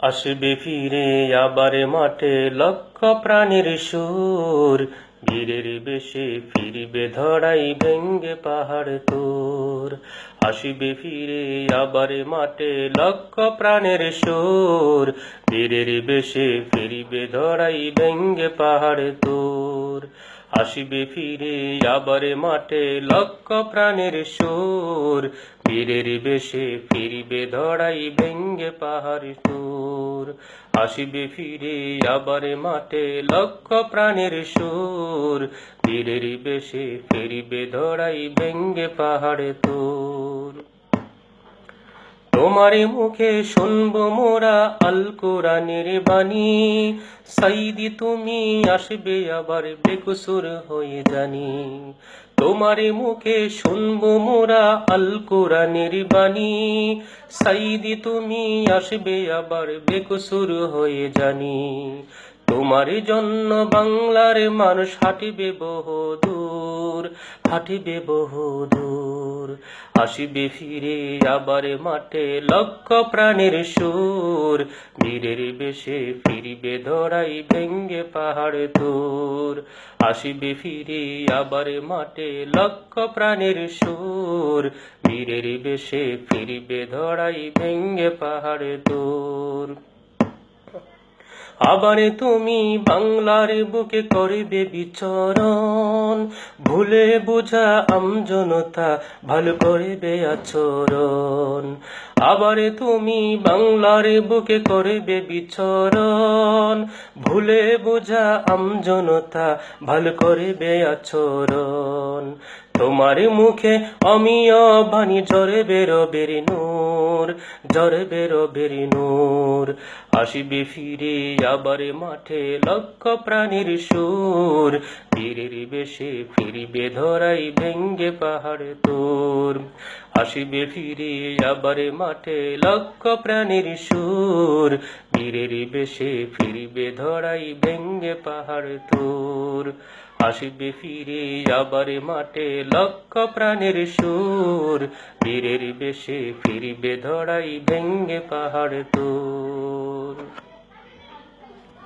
আসবে ফিরে আবার মাঠে লক্ষ প্রাণীর সুর, বীরের বেশে ফিরবে ধরাই ভেঙ্গে পাহাড় তোর। আসবে ফিরে আবার মাঠে লক্ষ প্রাণের সুর, বীরের বেশে ফিরবে ধরাই ভেঙ্গে পাহাড় তোর। আসবে ফিরে আবার মাঠে লক্ষ প্রাণের সুর, বীরের বেশে ফিরবে ধরাই ভেঙ্গে পাহাড় তোর। আসবে ফিরে আবার মাঠে লক্ষ প্রাণের সুর, বীরের বেশে ফিরবে ধরাই ভেঙ্গে পাহাড় তোর। তোমার মুখে শুনবো মোরা আল কোরআনের বাণী, সাইদি তুমি আসবে আবার বেকসুর হয়ে জানি। তোমার মুখে শুনবো মোরা আল কোরআনের বাণী, সাইদি তুমি আসবে আবার বেকসুর হয়ে জানি। তোমার জন্য বাংলার মানুষ হাঁটিবে বহুদূর, হাঁটিবে বহুদূর। আসবে ফিরে আবার মাঠে লক্ষ প্রাণের সুর, বীরের বেশে ফিরবে ধরাই ভেঙ্গে পাহাড় তোর। আসবে ফিরে আবার মাঠে লক্ষ প্রাণের সুর, বীরের বেশে ফিরবে ধরাই ভেঙ্গে পাহাড় তোর। আবার তুমি বাংলার বুকে করবে বিচরণ, ভুলে বোঝা আমজনতা ভালো করবে আচরণ। আবার তুমি বাংলার বুকে করবে বিচরণ, ভুলে বোঝা আমজনতা ভালো করবে আচরণ। তোমার মুখে অমিয় বাণী ঝরবে রবের নূর, ঝরবে রবের নূর। আসবে ফিরে আবার মাঠে লক্ষ প্রাণীর সুর, বীরের বেশে ফিরবে ধরাই ভেঙ্গে পাহাড় তোর। আসবে ফিরে আবার মাঠে লক্ষ প্রাণীর সুর, বীরের বেশে ফিরবে ধরাই ভেঙ্গে পাহাড় তোর। আসবে ফিরে আবার মাঠে লক্ষ প্রাণের সুর, বীরের বেশে ফিরবে ধরাই ভেঙ্গে পাহাড় তোর।